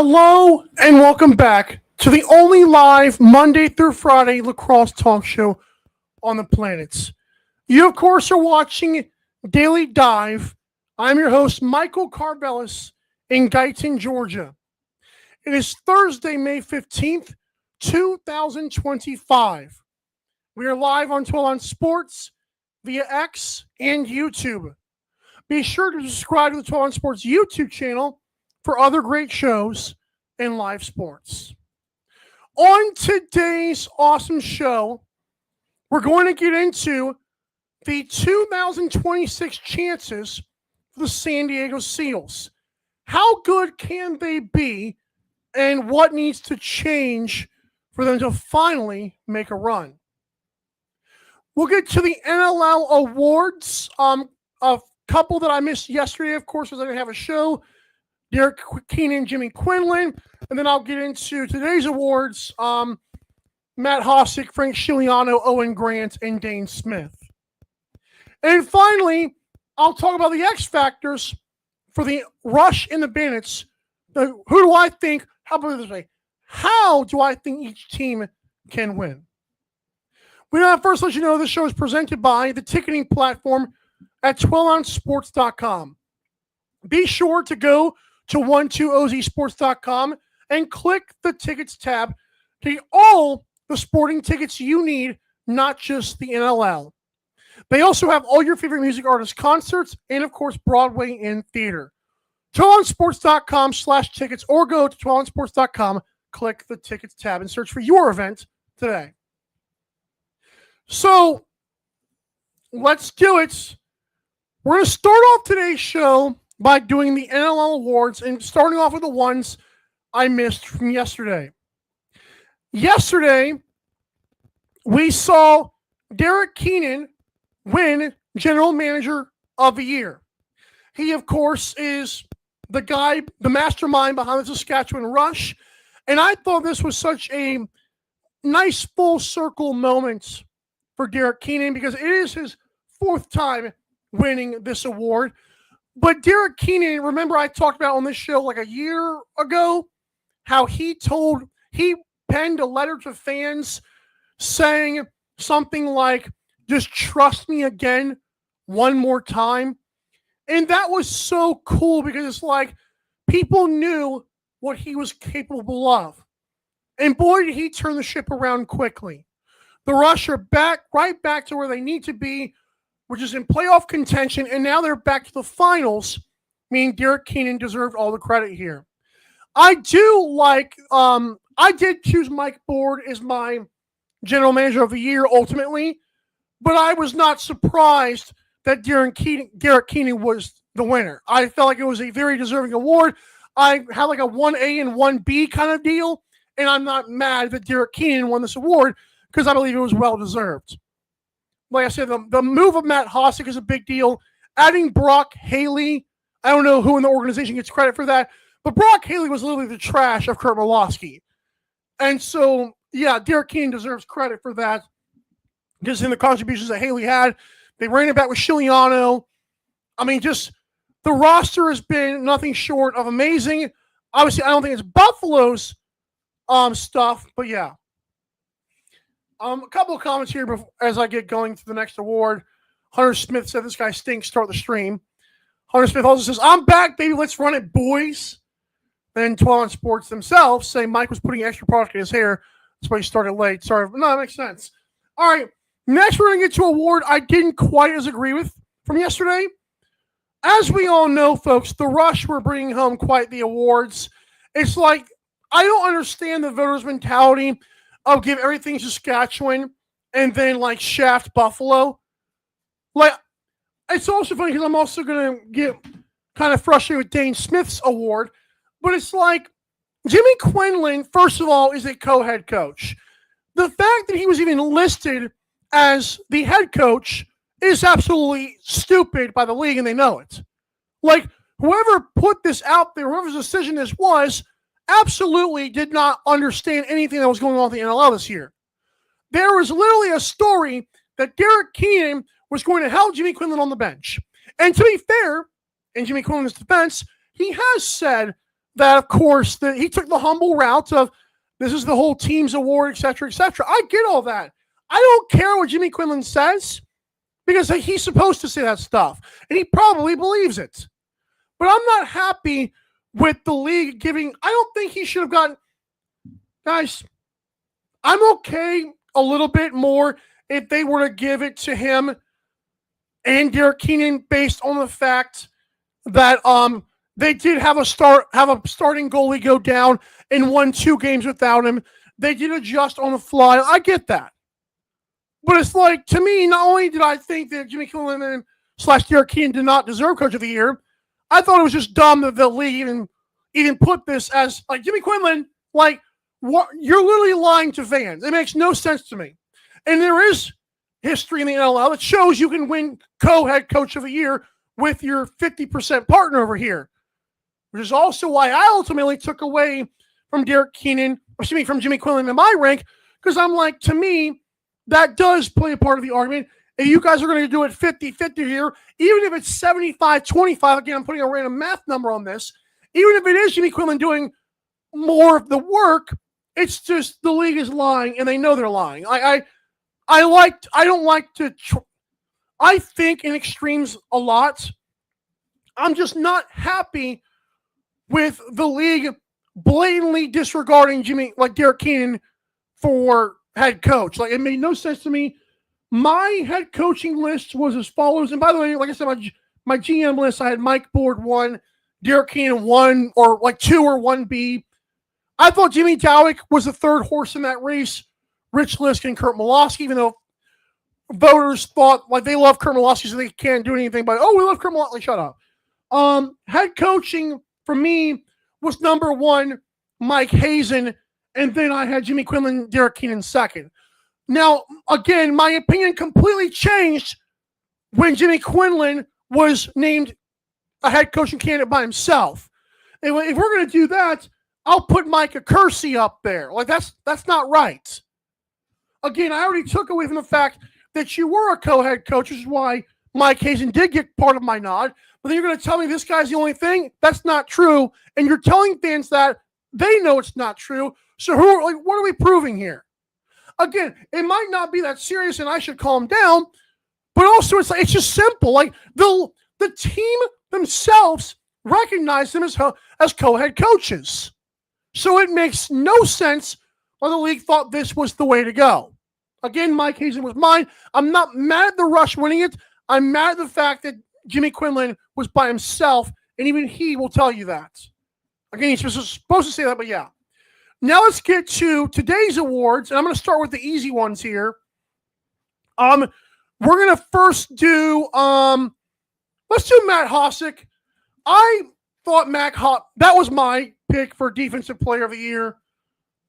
Hello and welcome back to the only live Monday through Friday lacrosse talk show on the planet. You, of course, are watching Daily Dive. I'm your host, Michael Carvelis in Guyton, Georgia. It is Thursday, May 15th, 2025. We are live on 12 on Sports via X and YouTube. Be sure to subscribe to the 12 on Sports YouTube channel for other great shows in live sports. On today's awesome show, we're going to get into the 2026 chances for the San Diego Seals. How good can they be, and what needs to change for them to finally make a run? We'll get to the NLL Awards. A couple that I missed yesterday, of course, was I didn't have a show. Derek Keenan, Jimmy Quinlan, and then I'll get into today's awards. Matt Hosick, Frank Scigliano, Owen Grant, and Dane Smith. And finally, I'll talk about the X factors for the Rush and the Bandits. Who do I think? How about this way? How do I think each team can win? We want to first let you know this show is presented by the ticketing platform at 12ouncesports.com. Be sure to go to 12ozsports.com and click the tickets tab to get all the sporting tickets you need, not just the NLL. They also have all your favorite music artists' concerts and, of course, Broadway and theater. 12onsports.com/tickets or go to 12onsports.com, click the tickets tab, and search for your event today. So, let's do it. We're going to start off today's show by doing the NLL Awards and starting off with the ones I missed from yesterday. Yesterday, we saw Derek Keenan win General Manager of the Year. He, of course, is the guy, the mastermind behind the Saskatchewan Rush, and I thought this was such a nice full circle moment for Derek Keenan because it is his fourth time winning this award. But Derek Keenan, remember I talked about on this show like a year ago, how he penned a letter to fans saying something like, just trust me again one more time. And that was so cool because it's like people knew what he was capable of. And boy, did he turn the ship around quickly. The Rush are right back to where they need to be, which is in playoff contention, and now they're back to the finals, meaning Derek Keenan deserved all the credit here. I did choose Mike Board as my General Manager of the Year ultimately, but I was not surprised that Derek Keenan was the winner. I felt like it was a very deserving award. I had like a 1A and 1B kind of deal, and I'm not mad that Derek Keenan won this award because I believe it was well-deserved. Like I said, the move of Matt Hosick is a big deal. Adding Brock Haley, I don't know who in the organization gets credit for that, but Brock Haley was literally the trash of Kurt Milosky. And so, yeah, Derek Keenan deserves credit for that. Just in the contributions that Haley had. They ran it back with Scigliano. I mean, just the roster has been nothing short of amazing. Obviously, I don't think it's Buffalo's stuff, but yeah. A couple of comments here as I get going to the next award. Hunter Smith said, this guy stinks, start the stream. Hunter Smith also says, I'm back, baby, let's run it, boys. Then 12 on Sports themselves say Mike was putting extra product in his hair. That's why he started late. Sorry. No, that makes sense. All right. Next, we're going to get to an award I didn't quite as agree with from yesterday. As we all know, folks, the Rush were bringing home quite the awards. It's like, I don't understand the voters' mentality of give everything to Saskatchewan and then like shaft Buffalo. Like, it's also funny because I'm also going to get kind of frustrated with Dane Smith's award, but it's like Jimmy Quinlan, first of all, is a co-head coach. The fact that he was even listed as the head coach is absolutely stupid by the league, and they know it. Like, whoever put this out there, whoever's decision this was, absolutely did not understand anything that was going on with the NLL this year. There was literally a story that Derek Keenan was going to help Jimmy Quinlan on the bench. And to be fair, in Jimmy Quinlan's defense, he has said that, of course, that he took the humble route of this is the whole team's award, etc., etc. I get all that. I don't care what Jimmy Quinlan says because he's supposed to say that stuff, and he probably believes it. But I'm not happy with the league giving. I don't think he should have gotten. Guys, I'm okay a little bit more if they were to give it to him and Derek Keenan based on the fact that they did have a starting goalie go down and won 2 games without him. They did adjust on the fly. I get that. But it's like, to me, not only did I think that Jimmy Quinlan / Derek Keenan did not deserve Coach of the Year, I thought it was just dumb that the league even put this as, like, Jimmy Quinlan, like, what? You're literally lying to fans. It makes no sense to me. And there is history in the NLL that shows you can win co-head coach of the year with your 50% partner over here, which is also why I ultimately took away from from Jimmy Quinlan in my rank, because I'm like, to me, that does play a part of the argument. If you guys are going to do it 50-50 here, even if it's 75-25, again, I'm putting a random math number on this, even if it is Jimmy Quinlan doing more of the work, it's just the league is lying, and they know they're lying. I don't like to. I think in extremes a lot. I'm just not happy with the league blatantly disregarding Derek Keenan for head coach. Like, it made no sense to me. My head coaching list was as follows. And by the way, like I said, my GM list, I had Mike Board 1, Derek Keenan 1, or like 2 or 1B. I thought Jimmy Dowick was the third horse in that race. Rich Lisk and Kurt Malosky, even though voters thought like they love Kurt Malosky, so they can't do anything but, we love Kurt Malosky. Shut up. Head coaching for me was number 1, Mike Hazen, and then I had Jimmy Quinlan, Derek Keenan second. Now, again, my opinion completely changed when Jimmy Quinlan was named a head coaching candidate by himself. And if we're going to do that, I'll put Micah Kersey up there. Like, that's not right. Again, I already took away from the fact that you were a co-head coach, which is why Mike Hazen did get part of my nod. But then you're going to tell me this guy's the only thing? That's not true. And you're telling fans that they know it's not true. So what are we proving here? Again, it might not be that serious and I should calm down, but also it's just simple. Like, the team themselves recognize them as co-head coaches. So it makes no sense why the league thought this was the way to go. Again, Mike Hazen was mine. I'm not mad at the Rush winning it. I'm mad at the fact that Jimmy Quinlan was by himself, and even he will tell you that. Again, he's supposed to say that, but yeah. Now let's get to today's awards, and I'm going to start with the easy ones here. We're going to first do, let's do Matt Hossack. I thought that was my pick for Defensive Player of the Year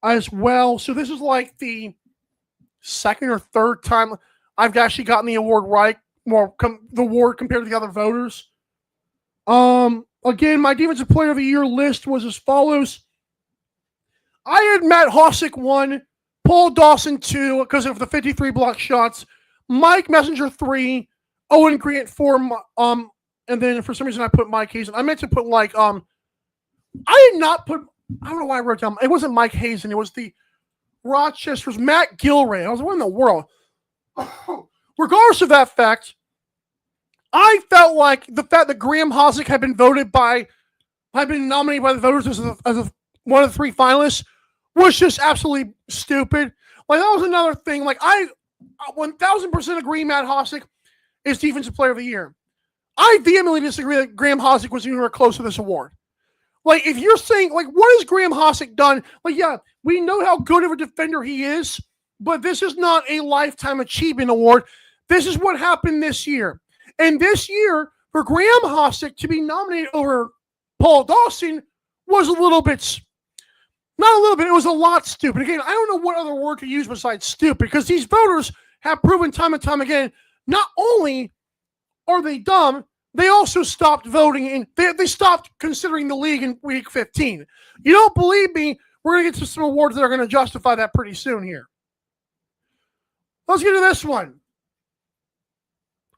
as well. So this is like the second or third time I've actually gotten the award right, the award compared to the other voters. Again, my Defensive Player of the Year list was as follows. I had Matt Hossack 1, Paul Dawson 2 because of the 53 block shots, Mike Messenger 3, Owen Grant 4, and then for some reason I put Mike Hazen. I meant to put I did not put, I don't know why I wrote down, it wasn't Mike Hazen, it was the Rochester's Matt Gilray. I was like, what in the world? Regardless of that fact, I felt like the fact that Graham Hossack had been nominated by the voters as one of the 3 finalists was just absolutely stupid. Like, that was another thing. Like, I 1000% agree Matt Hossack is Defensive Player of the Year. I vehemently disagree that Graham Hossack was anywhere close to this award. Like, if you're saying, like, what has Graham Hossack done? Like, yeah, we know how good of a defender he is, but this is not a lifetime achievement award. This is what happened this year. And this year, for Graham Hossack to be nominated over Paul Dawson was a little bit, not a little bit, it was a lot stupid. Again, I don't know what other word to use besides stupid, because these voters have proven time and time again, not only are they dumb, they also stopped voting, and they stopped considering the league in week 15. You don't believe me? We're going to get to some awards that are going to justify that pretty soon here. Let's get to this one.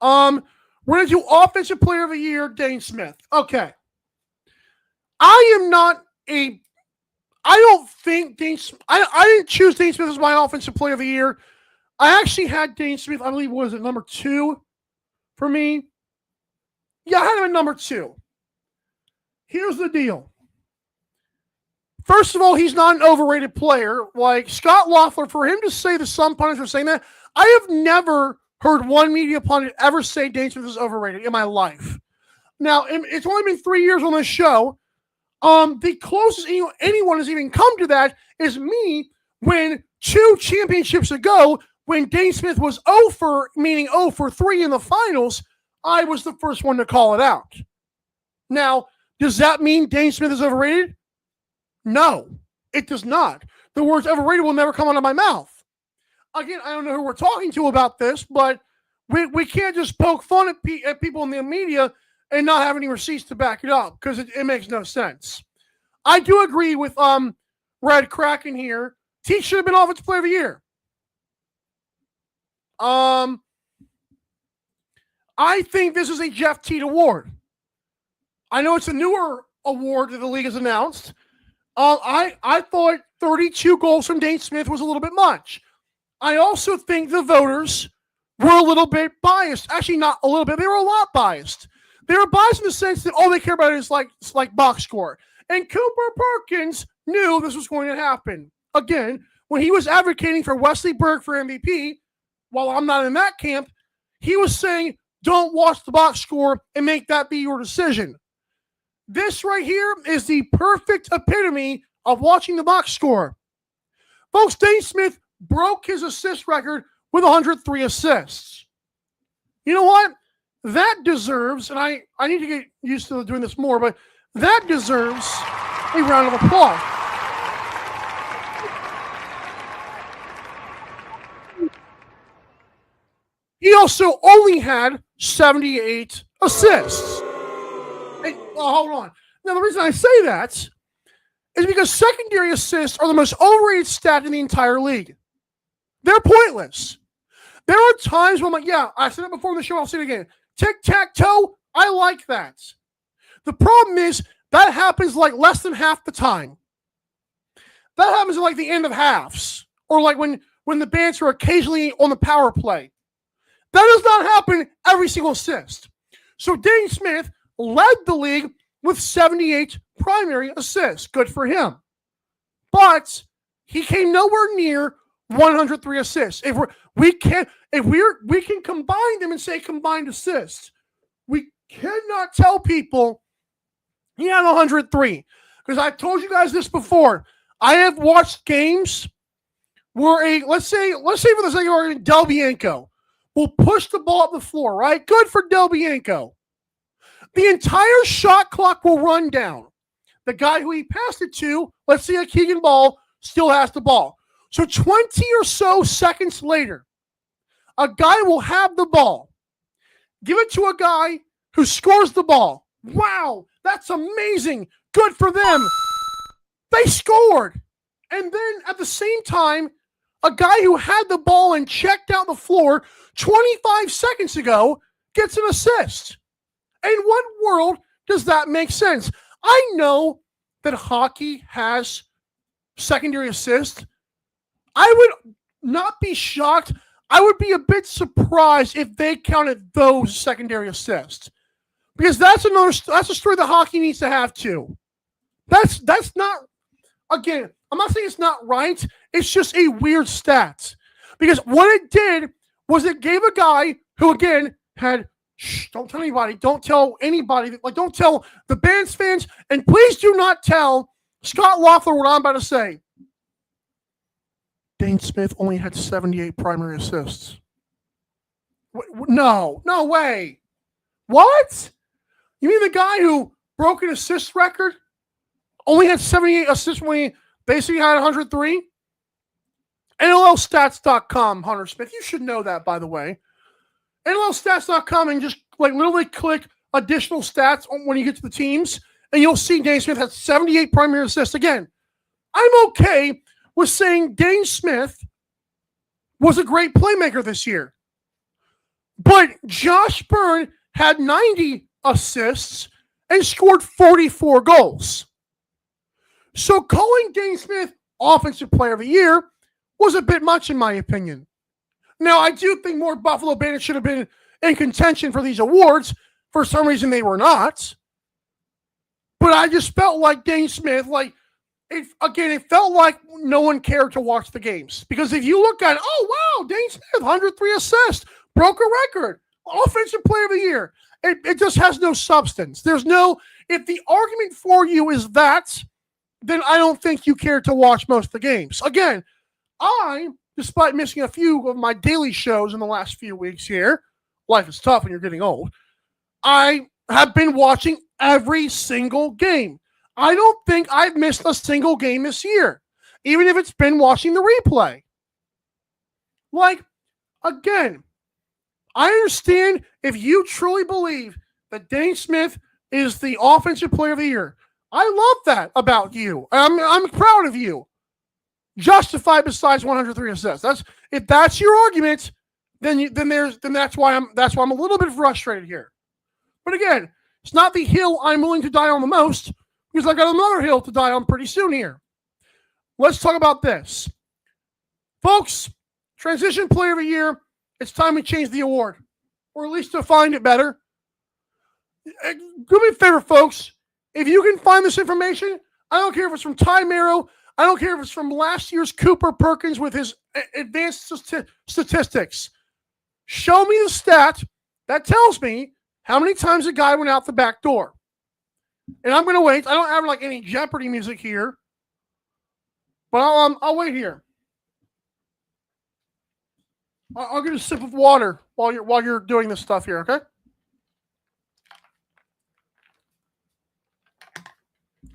We're going to do Offensive Player of the Year, Dane Smith. Okay. I am not I don't think I didn't choose Dane Smith as my offensive player of the year. I actually had Dane Smith, I believe, was it number 2 for me? Yeah, I had him at number 2. Here's the deal. First of all, he's not an overrated player. Like Scott Loeffler, for him to say that some pundits are saying that, I have never heard one media pundit ever say Dane Smith is overrated in my life. Now, it's only been 3 years on this show. The closest anyone has even come to that is me when 2 championships ago, when Dane Smith was 0 for 3 in the finals, I was the first one to call it out. Now, does that mean Dane Smith is overrated? No, it does not. The words overrated will never come out of my mouth. Again, I don't know who we're talking to about this, but we can't just poke fun at people in the media and not have any receipts to back it up, because it makes no sense. I do agree with Red Kraken here. T should have been Offensive Player of the Year. I think this is a Jeff Teat award. I know it's a newer award that the league has announced. I thought 32 goals from Dane Smith was a little bit much. I also think the voters were a little bit biased. Actually, not a little bit. They were a lot biased. They were biased in the sense that all they care about is like box score. And Cooper Perkins knew this was going to happen. Again, when he was advocating for Wesley Berg for MVP, while I'm not in that camp, he was saying, don't watch the box score and make that be your decision. This right here is the perfect epitome of watching the box score. Folks, Dane Smith broke his assist record with 103 assists. You know what? That deserves, and I need to get used to doing this more, but that deserves a round of applause. He also only had 78 assists. Hey, hold on. Now, the reason I say that is because secondary assists are the most overrated stat in the entire league. They're pointless. There are times when I'm like, yeah, I said it before in the show, I'll say it again. Tic-tac-toe, I like that. The problem is that happens like less than half the time. That happens at like the end of halves, or like when the Bandits are occasionally on the power play. That does not happen every single assist. So Dane Smith led the league with 78 primary assists. Good for him. But he came nowhere near 103 assists. We can combine them and say combined assists. We cannot tell people he had 103. Because I've told you guys this before. I have watched games where let's say for the sake of argument, Del Bianco will push the ball up the floor, right? Good for Del Bianco. The entire shot clock will run down. The guy who he passed it to, let's say a Keegan Ball, still has the ball. So 20 or so seconds later, a guy will have the ball. Give it to a guy who scores the ball. Wow, that's amazing. Good for them. They scored. And then at the same time, a guy who had the ball and checked out the floor 25 seconds ago gets an assist. In what world does that make sense? I know that hockey has secondary assists. I would not be shocked. I would be a bit surprised if they counted those secondary assists. Because that's a story that hockey needs to have too. That's not, again, I'm not saying it's not right. It's just a weird stat. Because what it did was it gave a guy who, again, had, don't tell anybody, don't tell anybody, like don't tell the Bandits fans, and please do not tell Scott Loeffler what I'm about to say. Dane Smith only had 78 primary assists. No way. What? You mean the guy who broke an assist record only had 78 assists when he basically had 103? NLLstats.com, Hunter Smith. You should know that, by the way. NLLstats.com, and just like literally click additional stats when you get to the teams, and you'll see Dane Smith has 78 primary assists. Again, I'm okay with saying Dane Smith was a great playmaker this year. But Josh Byrne had 90 assists and scored 44 goals. So calling Dane Smith Offensive Player of the Year was a bit much, in my opinion. Now, I do think more Buffalo Bandits should have been in contention for these awards. For some reason, they were not. But I just felt like Dane Smith, it felt like no one cared to watch the games. Because if you look at it, oh, wow, Dane Smith, 103 assists, broke a record, Offensive Player of the Year. It just has no substance. If the argument for you is that, then I don't think you care to watch most of the games. Again, despite missing a few of my daily shows in the last few weeks here, life is tough when you're getting old, I have been watching every single game. I don't think I've missed a single game this year, even if it's been watching the replay. Again, I understand if you truly believe that Dane Smith is the Offensive Player of the Year. I love that about you. I'm proud of you. Justified besides 103 assists. If that's your argument, then that's why I'm a little bit frustrated here. But again, it's not the hill I'm willing to die on the most, because I've got another hill to die on pretty soon here. Let's talk about this. Folks, Transition Player of the Year, it's time we change the award, or at least define it better. Do me a favor, folks. If you can find this information, I don't care if it's from Ty Merrow, I don't care if it's from last year's Cooper Perkins with his advanced statistics. Show me the stat that tells me how many times a guy went out the back door. And I'm going to wait. I don't have any Jeopardy music here, but I'll wait here. I'll get a sip of water while you're doing this stuff here, okay?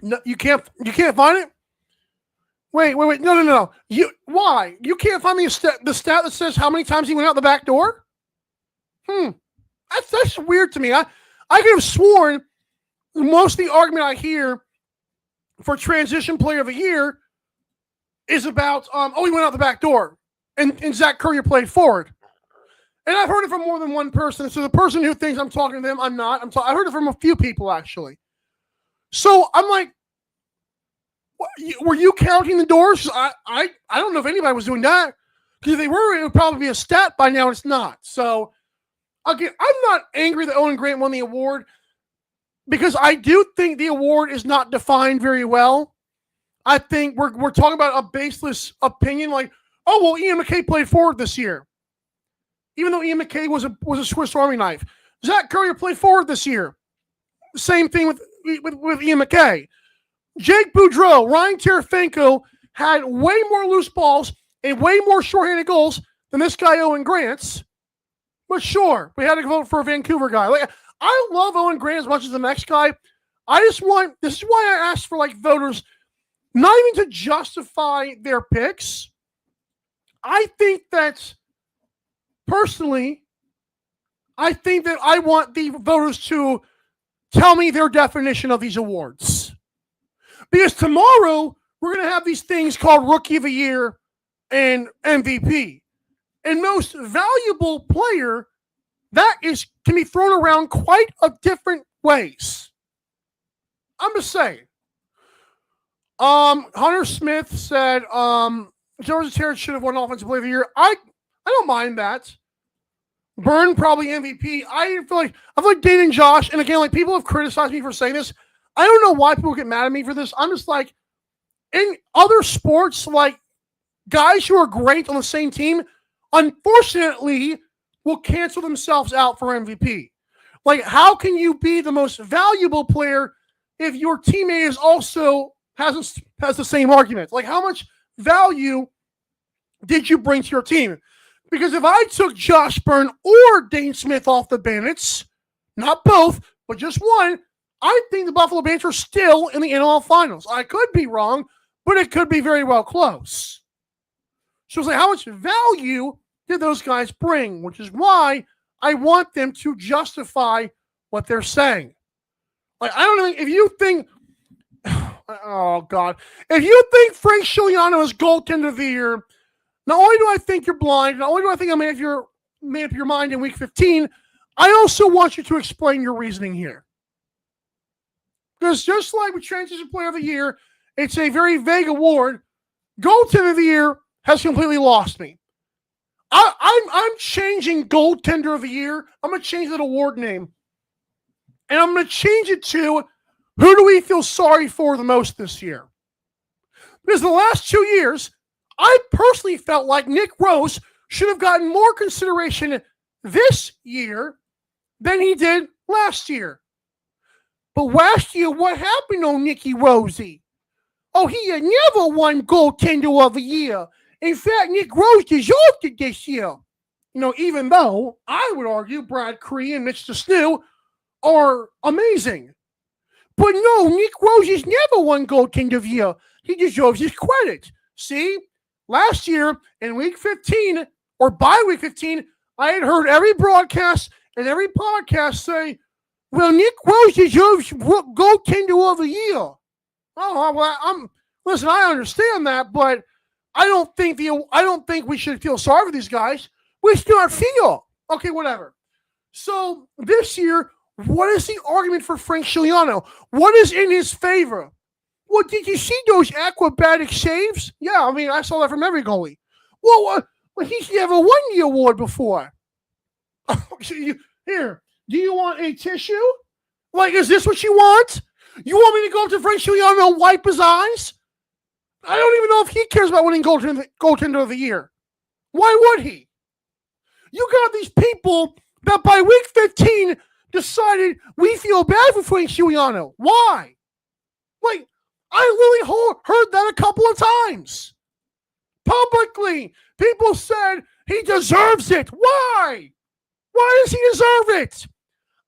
No, you can't find it? Wait. No. Why? You can't find the stat that says how many times he went out the back door? That's weird to me. I could have sworn most of the argument I hear for Transition Player of the Year is about, he went out the back door, and Zach Currier played forward. And I've heard it from more than one person. So the person who thinks I'm talking to them, I'm not. I heard it from a few people, actually. So I'm like, were you counting the doors? I don't know if anybody was doing that. Because if they were, it would probably be a stat by now, and it's not. So, again, I'm not angry that Owen Grant won the award, because I do think the award is not defined very well. I think we're talking about a baseless opinion, like, Ian McKay played forward this year. Even though Ian McKay was a Swiss Army knife. Zach Currier played forward this year. Same thing with Ian McKay. Jake Boudreau, Ryan Terefenko had way more loose balls and way more shorthanded goals than this guy Owen Grant's. But sure, we had to vote for a Vancouver guy. I love Owen Grant as much as the next guy. This is why I asked for voters not even to justify their picks. I think that personally, I want the voters to tell me their definition of these awards. Because tomorrow, we're going to have these things called Rookie of the Year and MVP. And most valuable player, can be thrown around quite a different ways. I'm just saying. Hunter Smith said, Georgia Terrence should have won Offensive Player of the Year. I don't mind that. Byrne probably MVP. I feel like Dane and Josh, and again, people have criticized me for saying this. I don't know why people get mad at me for this. I'm just in other sports, guys who are great on the same team, unfortunately, will cancel themselves out for MVP. How can you be the most valuable player if your teammate is also has the same argument? How much value did you bring to your team? Because if I took Josh Byrne or Dane Smith off the Bandits, not both, but just one, I think the Buffalo Bandits are still in the NLL Finals. I could be wrong, but it could be very well close. So it's how much value did those guys bring? Which is why I want them to justify what they're saying. I don't know if you think, oh God, if you think Frank Scigliano is goaltender of the year, not only do I think you're blind, not only do I think I made up your mind in week 15, I also want you to explain your reasoning here. Because just like with Transition Player of the Year, It's a very vague award. Goaltender of the Year has completely lost me. I'm changing Goaltender of the Year. I'm going to change that award name. And I'm going to change it to who do we feel sorry for the most this year? Because the last 2 years, I personally felt like Nick Rose should have gotten more consideration this year than he did last year. But last year, what happened on Nicky Rosie? Oh, he had never won Goaltender of the Year. In fact, Nick Rose deserved it this year. Even though I would argue Brad Cree and Mitch DeSnew are amazing. But no, Nick Rose has never won Goaltender of the Year. He deserves his credit. See, last year in week 15, or by week 15, I had heard every broadcast and every podcast say, well, Nick Rose deserves Goaltender of the Year. Oh, well, listen, I understand that, but I don't think we should feel sorry for these guys. We should not feel. Okay, whatever. So this year, what is the argument for Frank Scigliano? What is in his favor? Well, did you see those acrobatic saves? Yeah, I mean, I saw that from every goalie. Well, he's never won the award before. Here, do you want a tissue? Like, is this what you want? You want me to go up to Frank Scigliano and wipe his eyes? I don't even know if he cares about winning goaltender of the year. Why would he? You got these people that by week 15 decided we feel bad for Frank Scigliano. Why? Like, I literally heard that a couple of times. Publicly, people said he deserves it. Why? Why does he deserve it?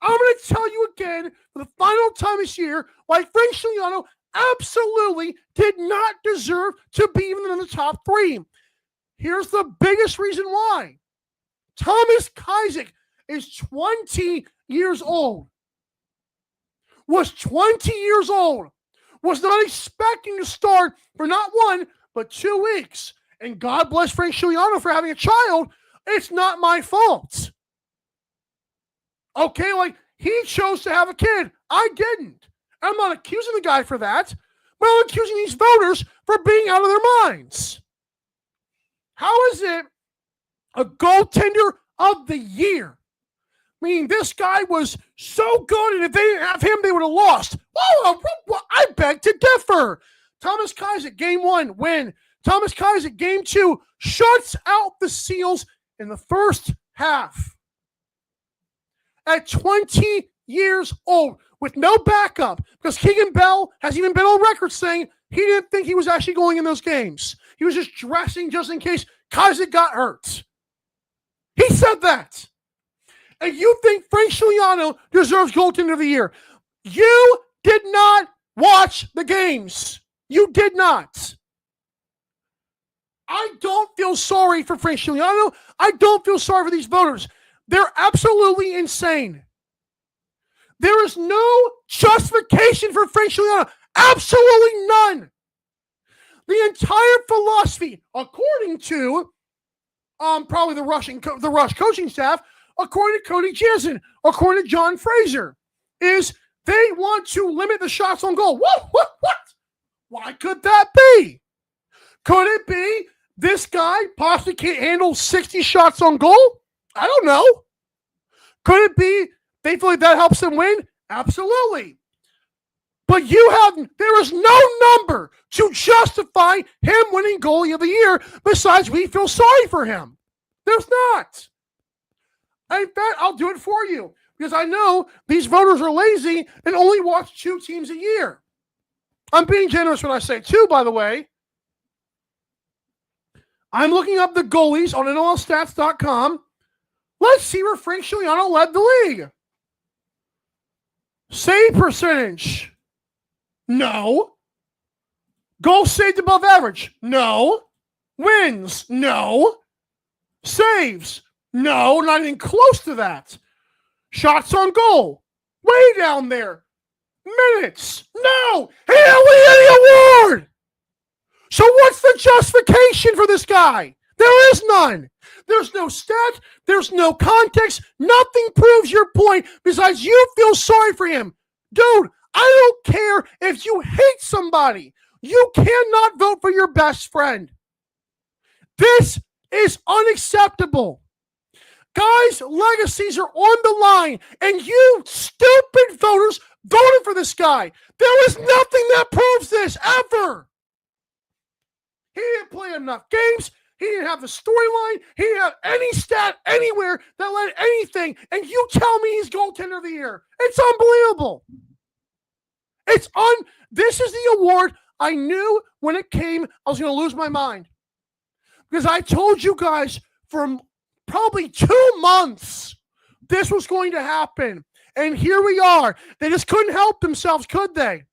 I'm going to tell you again for the final time this year why Frank Scigliano absolutely did not deserve to be even in the top 3. Here's the biggest reason why. Thomas Kajek is 20 years old. Was 20 years old. Was not expecting to start for not 1, but 2 weeks. And God bless Frank Scigliano for having a child. It's not my fault. Okay, like, he chose to have a kid. I didn't. I'm not accusing the guy for that, but I'm accusing these voters for being out of their minds. How is it a goaltender of the year? I mean, this guy was so good, and if they didn't have him, they would have lost. Whoa, I beg to differ. Thomas Kajek, game 1, win. Thomas Kajek, game 2, shuts out the Seals in the first half. At 20 years old, with no backup, because Keegan Bell has even been on record saying he didn't think he was actually going in those games. He was just dressing just in case Kajek got hurt. He said that. And you think Frank Scigliano deserves goaltender of the year. You did not watch the games. You did not. I don't feel sorry for Frank Scigliano. I don't feel sorry for these voters. They're absolutely insane. There is no justification for Frank Scigliano. Absolutely none. The entire philosophy, according to probably the Rush coaching staff, according to Cody Jansen, according to John Fraser, is they want to limit the shots on goal. What? Why could that be? Could it be this guy possibly can't handle 60 shots on goal? I don't know. Could it be they feel like that helps them win? Absolutely. But there is no number to justify him winning goalie of the year besides we feel sorry for him. There's not. In fact, I'll do it for you because I know these voters are lazy and only watch 2 teams a year. I'm being generous when I say 2, by the way. I'm looking up the goalies on NLLstats.com. Let's see where Frank Scigliano led the league. Save percentage. No. Goals saved above average. No. Wins. No. Saves. No, not even close to that. Shots on goal. Way down there. Minutes. No. He didn't win any award. So what's the justification for this guy? There is none. There's no stat. There's no context. Nothing proves your point besides you feel sorry for him. Dude, I don't care if you hate somebody. You cannot vote for your best friend. This is unacceptable. Guys, legacies are on the line, and you stupid voters voted for this guy. There is nothing that proves this, ever. He didn't play enough games. He didn't have the storyline. He didn't have any stat anywhere that led anything, and you tell me he's goaltender of the year. It's unbelievable. This is the award I knew when it came I was going to lose my mind. Because I told you guys for probably 2 months this was going to happen. And here we are. They just couldn't help themselves, could they?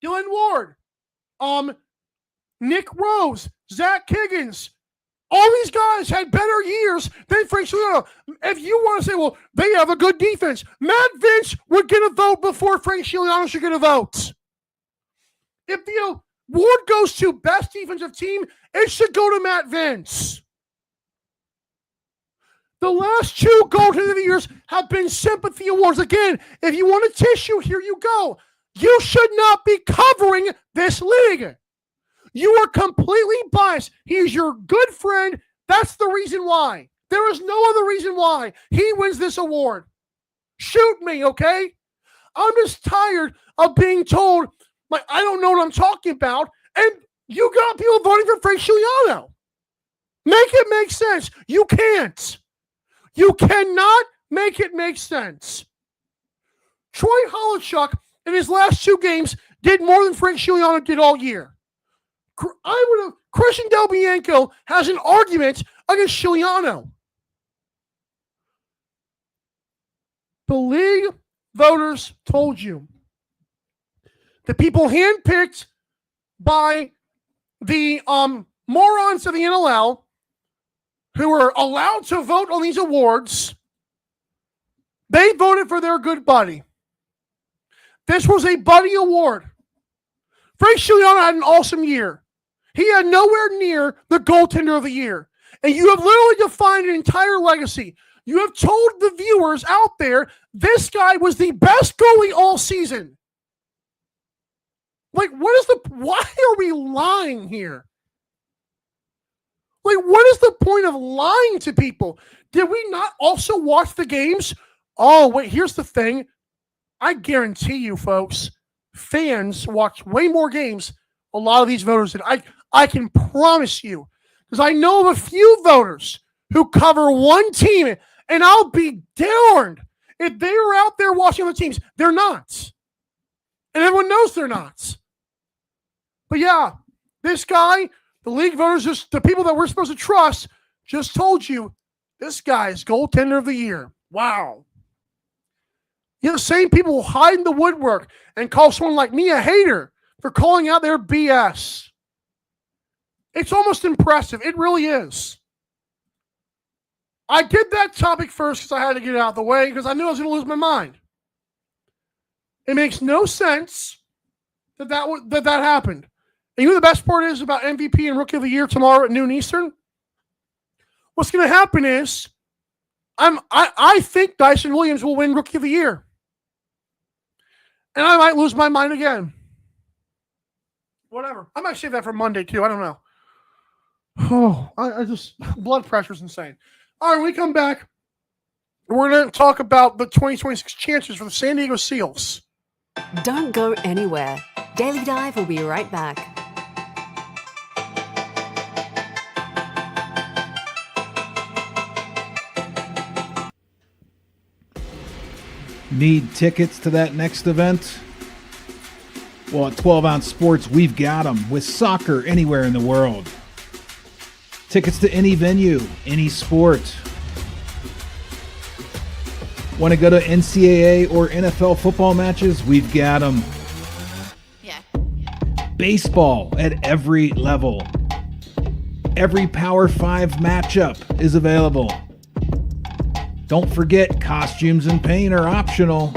Dylan Ward, Nick Rose, Zach Higgins, all these guys had better years than Frank Scigliano. If you want to say, well, they have a good defense, Matt Vince would get a vote before Frank Scigliano should get a vote. If the award goes to best defensive team, it should go to Matt Vince. The last 2 goaltender of the years have been sympathy awards. Again, if you want a tissue, here you go. You should not be covering this league. You are completely biased. He's your good friend. That's the reason why. There is no other reason why he wins this award. Shoot me, okay? I'm just tired of being told, like, I don't know what I'm talking about, and you got people voting for Frank Scigliano. Make it make sense. You can't. You cannot make it make sense. Troy Holochuk, in his last 2 games, did more than Frank Scigliano did all year. Christian Del Bianco has an argument against Scigliano. The league voters told you. The people handpicked by the morons of the NLL who are allowed to vote on these awards, they voted for their good buddy. This was a buddy award. Frank Scigliano had an awesome year. He had nowhere near the goaltender of the year. And you have literally defined an entire legacy. You have told the viewers out there this guy was the best goalie all season. Like, why are we lying here? Like, what is the point of lying to people? Did we not also watch the games? Oh, wait, here's the thing. I guarantee you, folks, fans watch way more games a lot of these voters did. I can promise you, because I know of a few voters who cover one team, and I'll be darned if they are out there watching other teams. They're not. And everyone knows they're not. But yeah, this guy, the league voters, just the people that we're supposed to trust, just told you this guy is goaltender of the year. Wow. You know, the same people will hide in the woodwork and call someone like me a hater for calling out their BS. It's almost impressive. It really is. I did that topic first because I had to get it out of the way because I knew I was going to lose my mind. It makes no sense that happened. And you know the best part is about MVP and Rookie of the Year tomorrow at noon Eastern? What's going to happen is I think Dyson Williams will win Rookie of the Year. And I might lose my mind again. Whatever. I might save that for Monday, too. I don't know. Oh, I just, blood pressure's insane. All right, when we come back, we're going to talk about the 2026 chances for the San Diego Seals. Don't go anywhere. Daily Dive will be right back. Need tickets to that next event? Well, at 12 Ounce Sports, we've got them with soccer anywhere in the world. Tickets to any venue, any sport. Want to go to NCAA or NFL football matches? We've got them. Yeah. Baseball at every level. Every Power 5 matchup is available. Don't forget, costumes and paint are optional.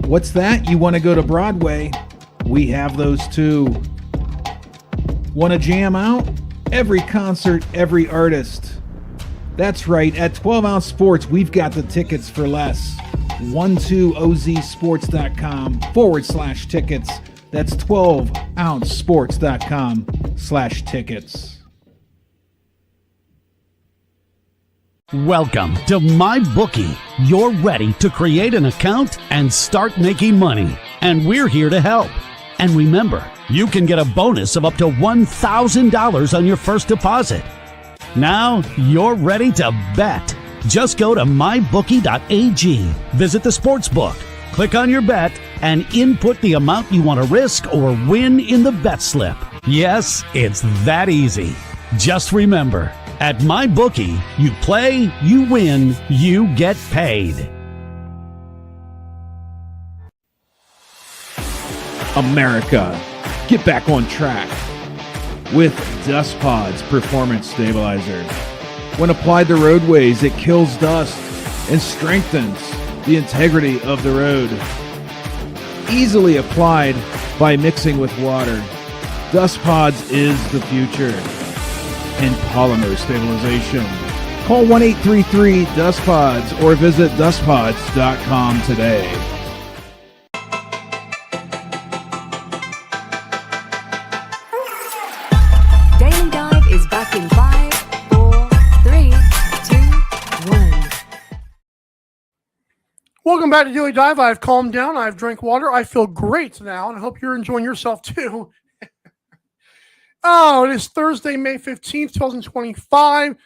What's that? You want to go to Broadway? We have those too. Want to jam out? Every concert, every artist. That's right, at 12 Ounce Sports, we've got the tickets for less. 12ozsports.com/tickets. That's 12ouncesports.com/tickets. Welcome to MyBookie. You're ready to create an account and start making money. And we're here to help. And remember, you can get a bonus of up to $1,000 on your first deposit. Now you're ready to bet. Just go to mybookie.ag, visit the sportsbook, click on your bet, and input the amount you want to risk or win in the bet slip. Yes, it's that easy. Just remember, at MyBookie, you play, you win, you get paid. America, get back on track with Dust Pod's Performance Stabilizer. When applied to roadways, it kills dust and strengthens the integrity of the road. Easily applied by mixing with water, Dust Pods is the future in polymer stabilization. Call 1-833-DUST-PODS or visit dustpods.com today. Daily Dive is back in 5, 4, 3, 2, 1. Welcome back to Daily Dive. I've calmed down. I've drank water. I feel great now, and I hope you're enjoying yourself too. Oh, it is Thursday, May 15th, 2025.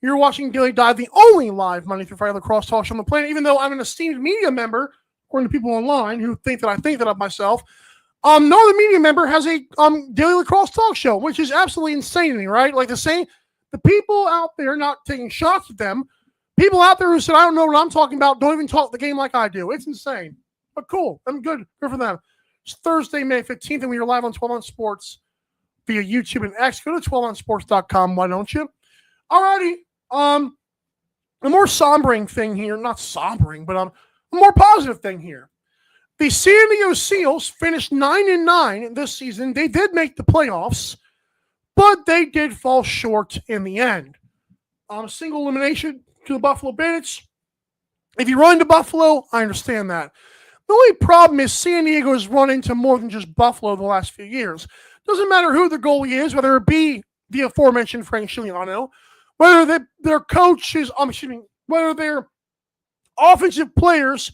You're watching Daily Dive, the only live Monday through Friday lacrosse talk show on the planet, even though I'm an esteemed media member, according to people online who think that I think that of myself. No other media member has a daily lacrosse talk show, which is absolutely insane to me, right? Like the people out there, not taking shots at them, people out there who said, I don't know what I'm talking about, don't even talk the game like I do. It's insane. But cool. I'm good. Good for them. It's Thursday, May 15th, and we are live on 12 on Sports via YouTube and X. Go to 12onsports.com. Why don't you? Alrighty. A more sombering thing here. Not sombering, but a more positive thing here. The San Diego Seals finished 9-9 this season. They did make the playoffs, but they did fall short in the end. Single elimination to the Buffalo Bandits. If you run into Buffalo, I understand that. The only problem is San Diego has run into more than just Buffalo the last few years. Doesn't matter who the goalie is, whether it be the aforementioned Frank Scigliano, whether their coaches, whether their offensive players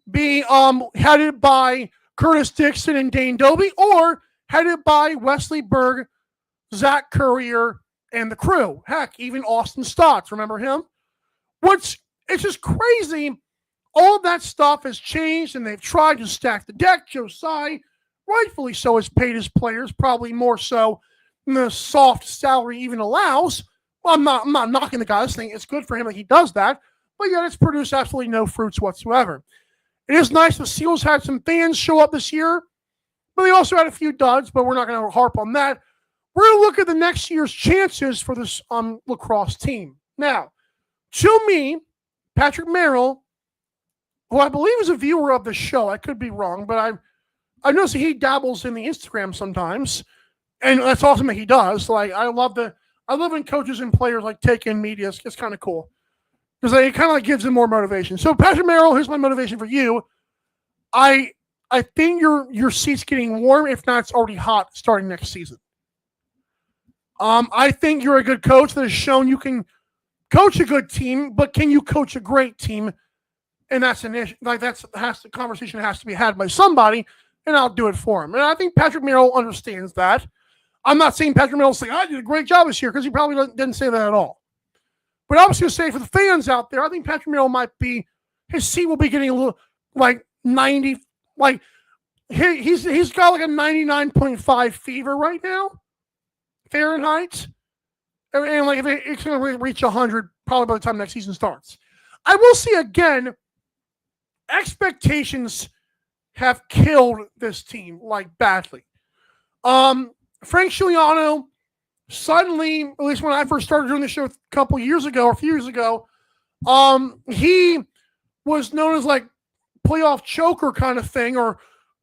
be headed by Curtis Dixon and Dane Doby, or headed by Wesley Berg, Zach Currier, and the crew. Heck, even Austin Stotts, remember him? It's just crazy. All of that stuff has changed, and they've tried to stack the deck. Joe Tsai, rightfully so, has paid his players, probably more so than the soft salary even allows. Well, I'm not knocking the guy. This thing, it's good for him that he does that, but yet it's produced absolutely no fruits whatsoever. It is nice the Seals had some fans show up this year, but they also had a few duds, but we're not going to harp on that. We're going to look at the next year's chances for this lacrosse team. Now, to me, Patrick Merrill, who I believe is a viewer of the show, I could be wrong, but I noticed that he dabbles in the Instagram sometimes, and that's awesome that he does. Like I love when coaches and players like take in media. It's kind of cool because it kind of like gives them more motivation. So Patrick Merrill, here's my motivation for you. I think your seat's getting warm. If not, it's already hot starting next season. I think you're a good coach that has shown you can coach a good team, but can you coach a great team? And that's an issue. Like the conversation has to be had by somebody, and I'll do it for him. And I think Patrick Merrill understands that. I'm not saying Patrick Merrill's saying I did a great job this year, because he probably didn't say that at all. But I was going to say for the fans out there, I think Patrick Merrill his seat will be getting a little like 90, like he's got like a 99.5 fever right now, Fahrenheit. And like it's going to reach 100 probably by the time next season starts. I will say again, expectations have killed this team like badly. Frank Scigliano suddenly, at least when I first started doing the show a few years ago, he was known as like playoff choker kind of thing, or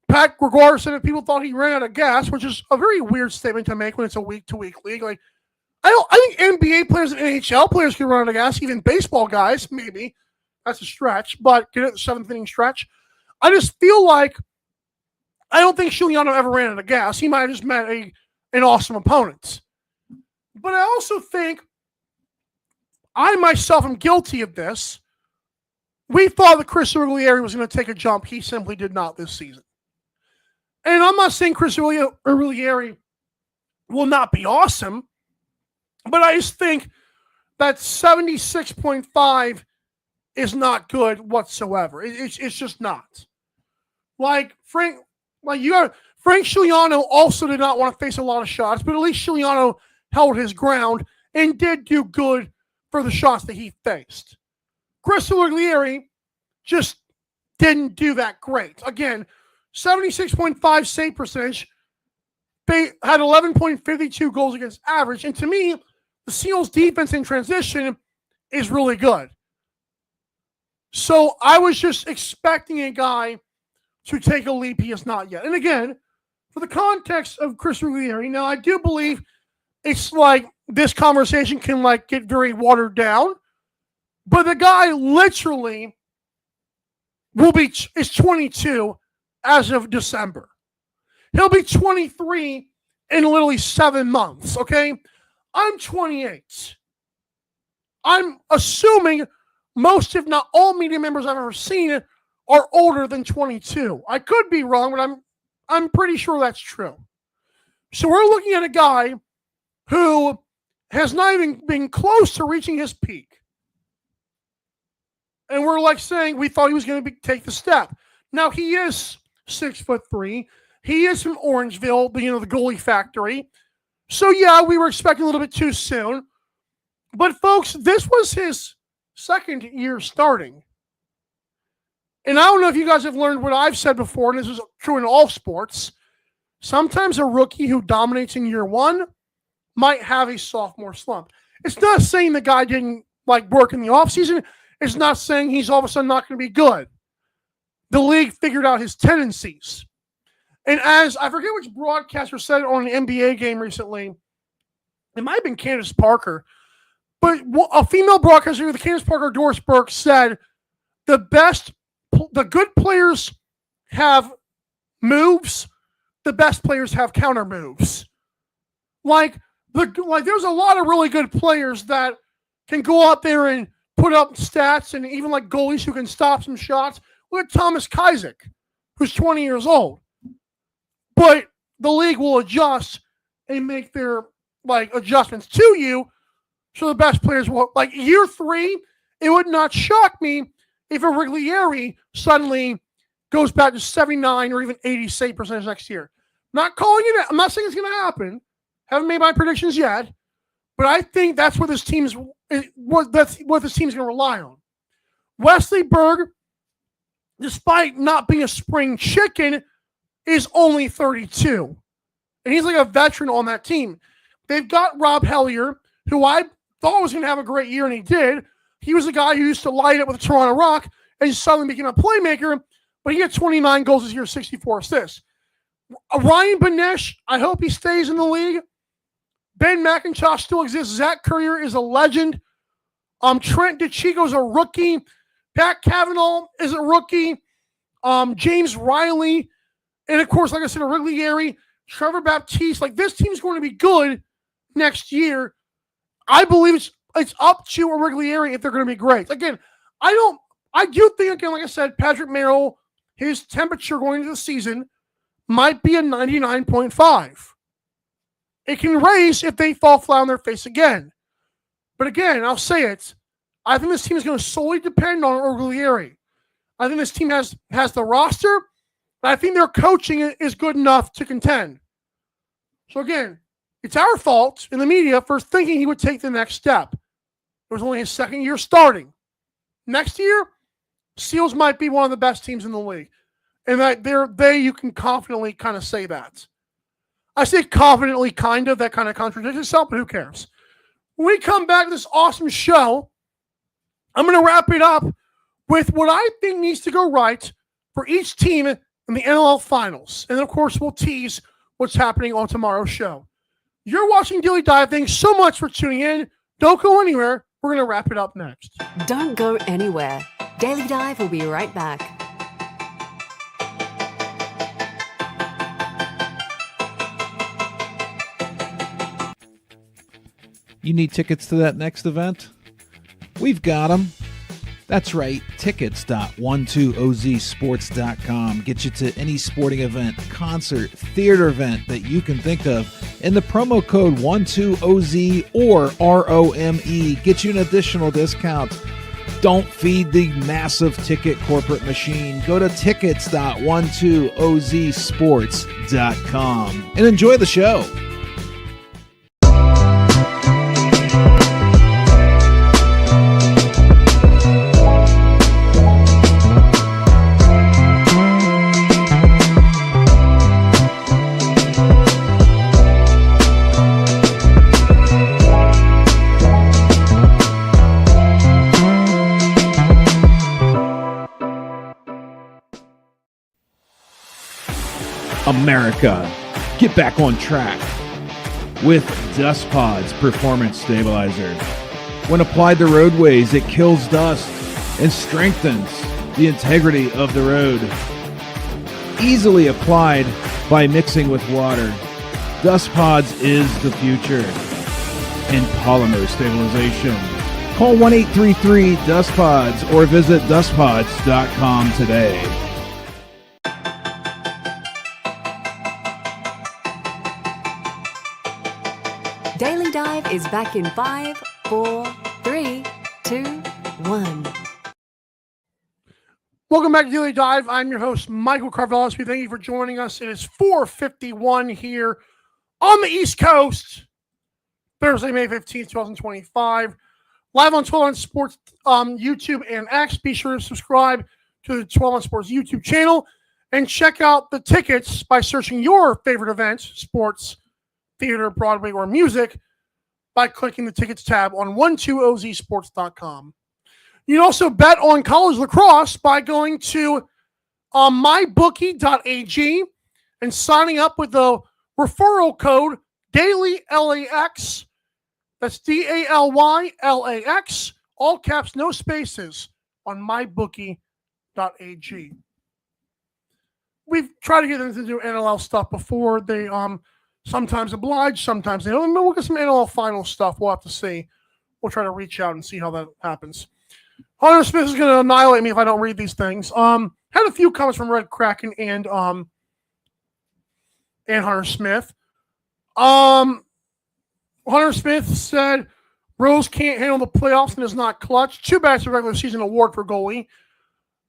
Pat Gregoire said that people thought he ran out of gas, which is a very weird statement to make when it's a week-to-week league. Like, I think NBA players and NHL players can run out of gas, even baseball guys, maybe. That's a stretch, but get it, the seventh inning stretch. I just feel like I don't think Giuliano ever ran out of gas. He might have just met an awesome opponent. But I also think I myself am guilty of this. We thought that Chris Ruglieri was going to take a jump. He simply did not this season. And I'm not saying Chris Ruglieri will not be awesome, but I just think that 76.5 is not good whatsoever. It's just not. Frank Giuliano also did not want to face a lot of shots, but at least Giuliano held his ground and did do good for the shots that he faced. Chris Ruglieri just didn't do that great. Again, 76.5 save percentage, they had 11.52 goals against average, and to me, the Seals' defense in transition is really good. So I was just expecting a guy to take a leap he has not yet. And again, for the context of Chris Ruglieri, now I do believe it's like this conversation can get very watered down, but the guy literally is 22 as of December. He'll be 23 in literally 7 months, okay? I'm 28. I'm assuming most, if not all, media members I've ever seen are older than 22. I could be wrong, but I'm pretty sure that's true. So we're looking at a guy who has not even been close to reaching his peak. And we're saying we thought he was going to take the step. Now, he is 6'3". He is from Orangeville, the goalie factory. So, yeah, we were expecting a little bit too soon. But, folks, this was his second year starting. And I don't know if you guys have learned what I've said before, and this is true in all sports. Sometimes a rookie who dominates in year one might have a sophomore slump. It's not saying the guy didn't work in the offseason. It's not saying he's all of a sudden not going to be good. The league figured out his tendencies. And as I forget which broadcaster said it on an NBA game recently, it might have been Candace Parker, but a female broadcaster, the Candace Parker Doris Burke, said the good players have moves, the best players have counter moves. There's a lot of really good players that can go out there and put up stats, and even goalies who can stop some shots. Look at Thomas Kajzik, who's 20 years old. But the league will adjust and make their adjustments to you, so the best players will. Year 3, it would not shock me if a Ruglieri suddenly goes back to 79 or even 80 save percentage next year. Not calling it. I'm not saying it's going to happen. Haven't made my predictions yet, but I think that's what this team's going to rely on. Wesley Berg, despite not being a spring chicken, is only 32. And he's a veteran on that team. They've got Rob Hellier, who I thought was going to have a great year, and he did. He was a guy who used to light up with the Toronto Rock and suddenly became a playmaker, but he had 29 goals this year, 64 assists. Ryan Benesh, I hope he stays in the league. Ben McIntosh still exists. Zach Currier is a legend. Trent DeChico's a rookie. Pat Cavanaugh is a rookie. James Riley. And, of course, like I said, Ruglieri, Trevor Baptiste. This team's going to be good next year. I believe it's up to a Ruglieri if they're going to be great. Again, I do think, again, like I said, Patrick Merrill, his temperature going into the season might be a 99.5. It can raise if they fall flat on their face again. But again, I'll say it. I think this team is going to solely depend on Ruglieri. I think this team has the roster, and I think their coaching is good enough to contend. So again, it's our fault in the media for thinking he would take the next step. It was only his second year starting. Next year, Seals might be one of the best teams in the league. And that you can confidently kind of say that. I say confidently, kind of, that kind of contradicts itself, but who cares? When we come back to this awesome show, I'm going to wrap it up with what I think needs to go right for each team in the NLL Finals. And, of course, we'll tease what's happening on tomorrow's show. You're watching Daily Dive. Thanks so much for tuning in. Don't go anywhere. We're going to wrap it up next. Don't go anywhere. Daily Dive will be right back. You need tickets to that next event? We've got them. That's right, tickets.12ozsports.com. Get you to any sporting event, concert, theater event that you can think of. And the promo code 12OZ or ROME get you an additional discount. Don't feed the massive ticket corporate machine. Go to tickets.12ozsports.com and enjoy the show. America, get back on track with Dust Pod's Performance Stabilizer. When applied to roadways, it kills dust and strengthens the integrity of the road. Easily applied by mixing with water, Dust Pods is the future in polymer stabilization. Call 1-833-DUST-PODS or visit dustpods.com today. Daily Dive is back in 5, 4, 3, 2, 1. Welcome back to Daily Dive. I'm your host, Michael Carvelis. We thank you for joining us. It is 4:51 here on the East Coast, Thursday, May 15th, 2025. Live on 12 on Sports YouTube and X. Be sure to subscribe to the 12 on Sports YouTube channel and check out the tickets by searching your favorite event, sports, theater, Broadway, or music by clicking the tickets tab on 12ozsports.com. You can also bet on college lacrosse by going to mybookie.ag and signing up with the referral code DAILYLAX. That's DALYLAX. All caps, no spaces on mybookie.ag. We've tried to get them to do NLL stuff before. They sometimes oblige, sometimes they don't. We'll get some NLL final stuff. We'll have to see. We'll try to reach out and see how that happens. Hunter Smith is going to annihilate me if I don't read these things. Had a few comments from Red Kraken and Hunter Smith. Hunter Smith said Rose can't handle the playoffs and is not clutch. Too bad it's a regular season award for goalie.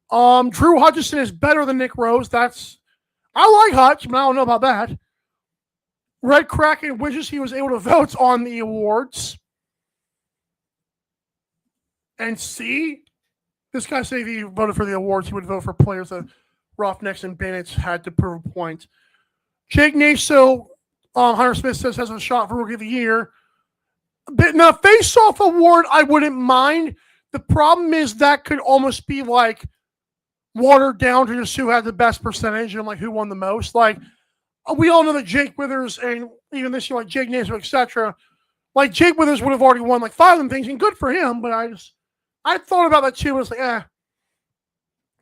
Drew Hutchison is better than Nick Rose. I like Hutch, but I don't know about that. Red Kraken wishes he was able to vote on the awards. And see, this guy said if he voted for the awards, he would vote for players that Roughnecks and Bandits had to prove a point. Jake Naso, Hunter Smith says, has a shot for Rookie of the Year. But now, face-off award, I wouldn't mind. The problem is that could almost be like watered down to just who had the best percentage and like who won the most. Like, we all know that Jake Withers and even this year, like Jake Naso, etc. Like Jake Withers would have already won like 5 of them things, and good for him. But I thought about that too. I was like,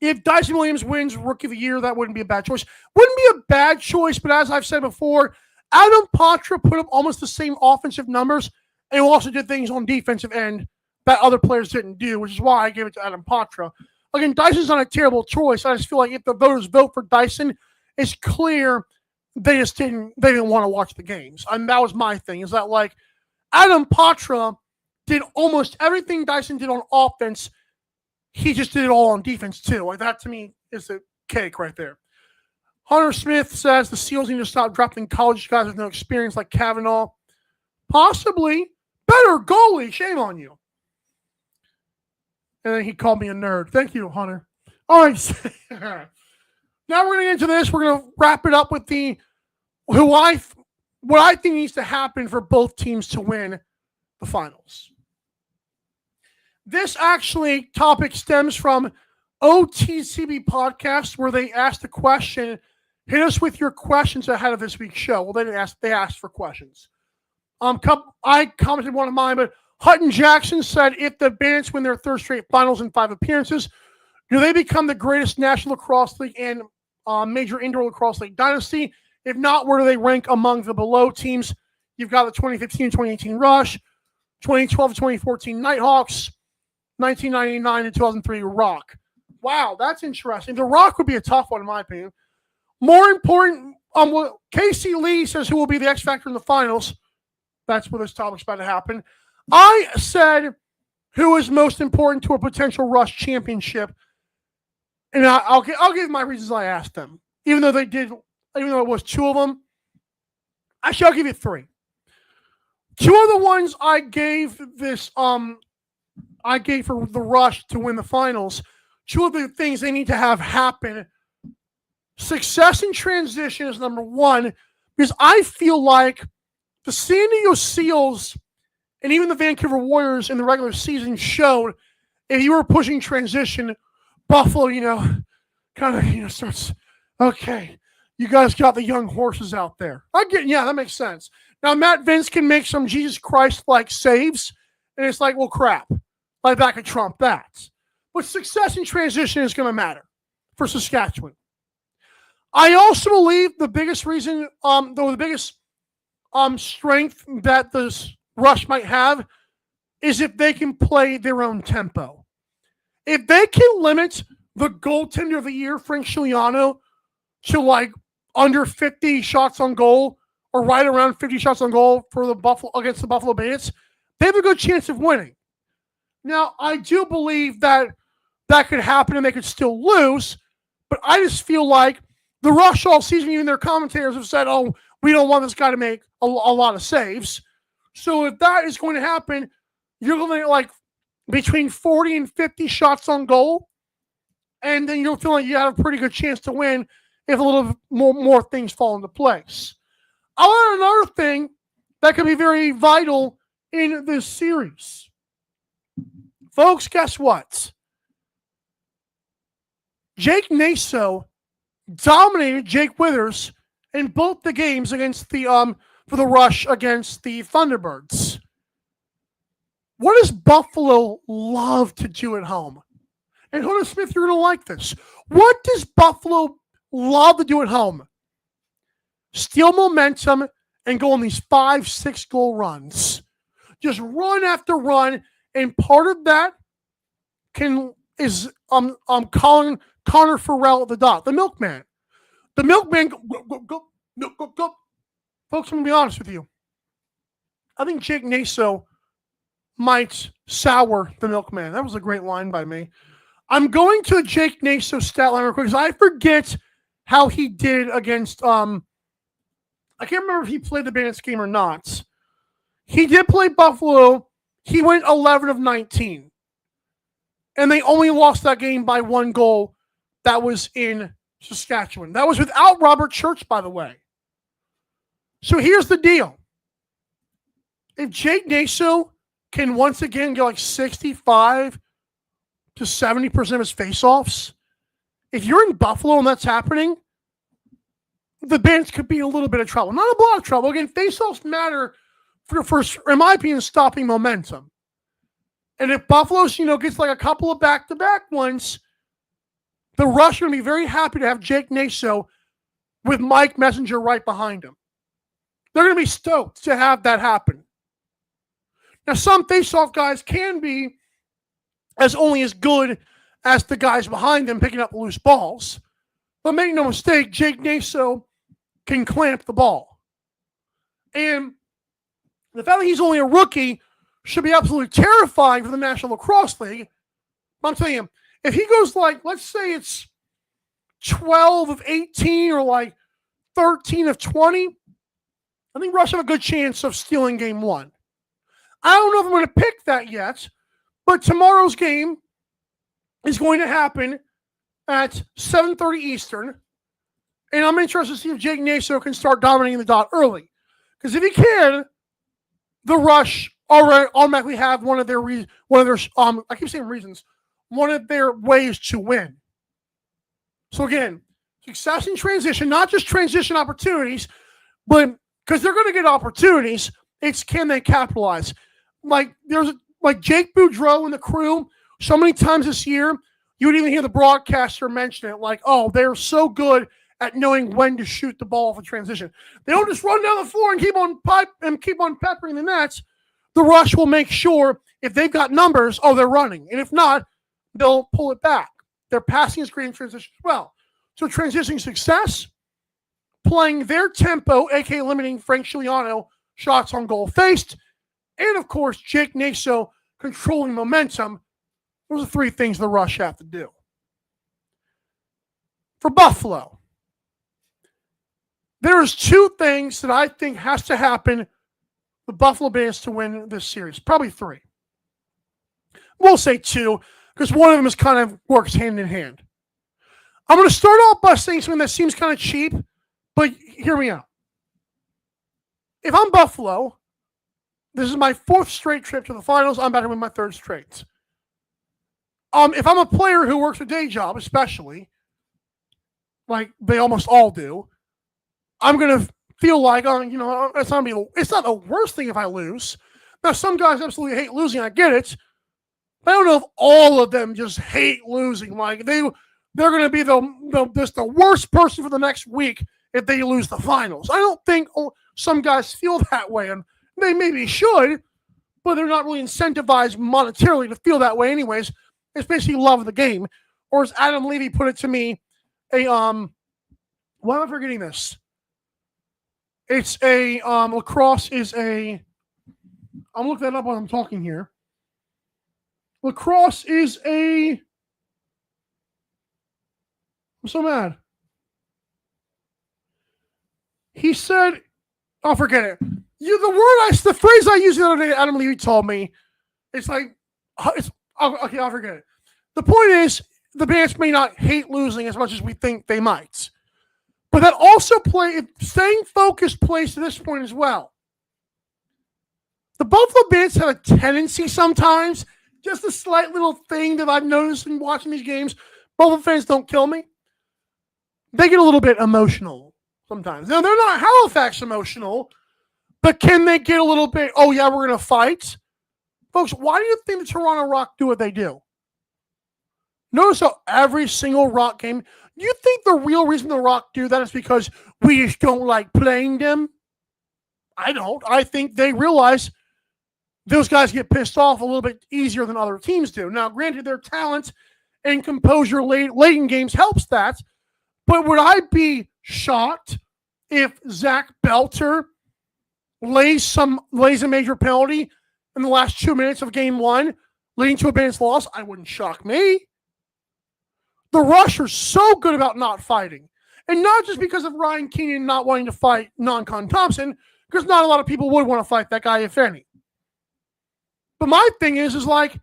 if Dyson Williams wins Rookie of the Year, that wouldn't be a bad choice. Wouldn't be a bad choice, but as I've said before, Adam Patra put up almost the same offensive numbers and also did things on defensive end that other players didn't do, which is why I gave it to Adam Patra. Again, Dyson's not a terrible choice. I just feel like if the voters vote for Dyson, it's clear they didn't want to watch the games. And that was my thing, is that like Adam Patra did almost everything Dyson did on offense. He just did it all on defense too. Like that to me is the cake right there. Hunter Smith says the Seals need to stop drafting college guys with no experience like Kavanaugh. Possibly. Better goalie. Shame on you. And then he called me a nerd. Thank you, Hunter. All right. Now we're going to get into this. We're going to wrap it up with what I think needs to happen for both teams to win the finals. This actually topic stems from OTCB podcast, where they asked a question. Hit us with your questions ahead of this week's show. Well, they didn't ask. They asked for questions. I commented one of mine, but Hutton Jackson said, if the Bandits win their third straight finals in 5 appearances, do they become the greatest National Lacrosse League and Major Indoor Lacrosse League dynasty? If not, where do they rank among the below teams? You've got the 2015-2018 Rush, 2012 to 2014 Nighthawks, 1999 and 2003 Rock. Wow, that's interesting. The Rock would be a tough one in my opinion. More important, Casey Lee says who will be the X Factor in the finals. That's where this topic's about to happen. I said who is most important to a potential Rush championship, and I'll give my reasons I asked them. Even though it was two of them, actually I'll give you three. Two of the ones I gave for the Rush to win the finals. Two of the things they need to have happen. Success in transition is number one, because I feel like the San Diego Seals and even the Vancouver Warriors in the regular season showed if you were pushing transition, Buffalo, starts, okay, you guys got the young horses out there. That makes sense. Now, Matt Vince can make some Jesus Christ-like saves, and it's like, well, crap. Like, that could trump that. But success in transition is going to matter for Saskatchewan. I also believe the biggest reason, the biggest strength that the Rush might have is if they can play their own tempo. If they can limit the goaltender of the year, Frank Giuliano, to like under 50 shots on goal or right around 50 shots on goal for the against the Buffalo Bandits, they have a good chance of winning. Now, I do believe that could happen and they could still lose, but I just feel like the Rush all season, even their commentators have said, oh, we don't want this guy to make a lot of saves. So if that is going to happen, you're going to like between 40 and 50 shots on goal, and then you'll feel like you have a pretty good chance to win if a little more things fall into place. I'll add another thing that can be very vital in this series. Folks, guess what? Jake Naso dominated Jake Withers in both the games against the for the Rush against the Thunderbirds. What does Buffalo love to do at home? And Hunter Smith, you're going to like this. What does Buffalo love to do at home? Steal momentum and go on these 5-6 goal runs. Just run after run, and part of that is Connor Farrell at the dot, the milkman. The milkman, go. Folks, I'm going to be honest with you. I think Jake Naso might sour the milkman. That was a great line by me. I'm going to Jake Naso stat line real quick because I forget how he did against, I can't remember if he played the Bandits game or not. He did play Buffalo. He went 11 of 19. And they only lost that game by 1 goal. That was in Saskatchewan. That was without Robert Church, by the way. So here's the deal. If Jake Naso can once again get like 65 to 70% of his faceoffs, if you're in Buffalo and that's happening, the Bandits could be in a little bit of trouble. Not a lot of trouble. Again, faceoffs matter for, in my opinion, stopping momentum. And if Buffalo, gets like a couple of back-to-back ones, the Rush are going to be very happy to have Jake Naso with Mike Messenger right behind him. They're going to be stoked to have that happen. Now, some faceoff guys can be only as good as the guys behind them picking up loose balls. But make no mistake, Jake Naso can clamp the ball. And the fact that he's only a rookie should be absolutely terrifying for the National Lacrosse League. But I'm telling you, if he goes like, let's say it's 12 of 18 or like 13 of 20, I think Rush have a good chance of stealing game 1. I don't know if I'm going to pick that yet, but tomorrow's game is going to happen at 7:30 Eastern, and I'm interested to see if Jake Naso can start dominating the dot early. Because if he can, the Rush automatically have one of their I keep saying reasons, one of their ways to win. So again, success in transition, not just transition opportunities, but because they're going to get opportunities, it's can they capitalize? Like there's like Jake Boudreau and the crew, so many times this year, you would even hear the broadcaster mention it, like, oh, they're so good at knowing when to shoot the ball off a transition. They don't just run down the floor and keep on peppering the nets. the Rush will make sure if they've got numbers, they're running. And if not, they'll pull it back. Their passing is great in transition as well. So transitioning success, playing their tempo, aka limiting Frank Giuliano shots on goal faced, and of course, Jake Naso controlling momentum. Those are three things the Rush have to do. For Buffalo, there's two things that I think has to happen for the Buffalo Bills to win this series. Probably three. We'll say two, because one of them is kind of works hand in hand. I'm going to start off by saying something that seems kind of cheap, but hear me out. If I'm Buffalo, this is my fourth straight trip to the finals. I'm about to win my third straight. If I'm a player who works a day job, especially, like they almost all do, I'm going to feel like, it's not the worst thing if I lose. Now, some guys absolutely hate losing. I get it. But I don't know if all of them just hate losing. Like they're going to be the worst person for the next week if they lose the finals. I don't think some guys feel that way, and they maybe should, but they're not really incentivized monetarily to feel that way anyways. It's basically love of the game. Or as Adam Levy put it to me, why am I forgetting this? It's lacrosse is I'm looking that up while I'm talking here. Lacrosse is I'm so mad. He said, forget it. The phrase I used the other day, Adam Levy told me, okay, I'll forget it. The point is, the Bears may not hate losing as much as we think they might. But that also staying focused plays to this point as well. The Buffalo Bills have a tendency sometimes, just a slight little thing that I've noticed in watching these games. Buffalo fans don't kill me. They get a little bit emotional sometimes. Now, they're not Halifax emotional, but can they get a little bit, we're going to fight? Folks, why do you think the Toronto Rock do what they do? Notice how every single Rock game, you think the real reason the Rock do that is because we just don't like playing them? I don't. I think they realize those guys get pissed off a little bit easier than other teams do. Now, granted, their talent and composure late in games helps that, but would I be shocked if Zach Belter lays a major penalty in the last 2 minutes of game one, leading to a Bandits loss? I wouldn't shock me. The Rush are so good about not fighting. And not just because of Ryan Keenan not wanting to fight Non-Con Thompson, because not a lot of people would want to fight that guy, if any. But my thing is like,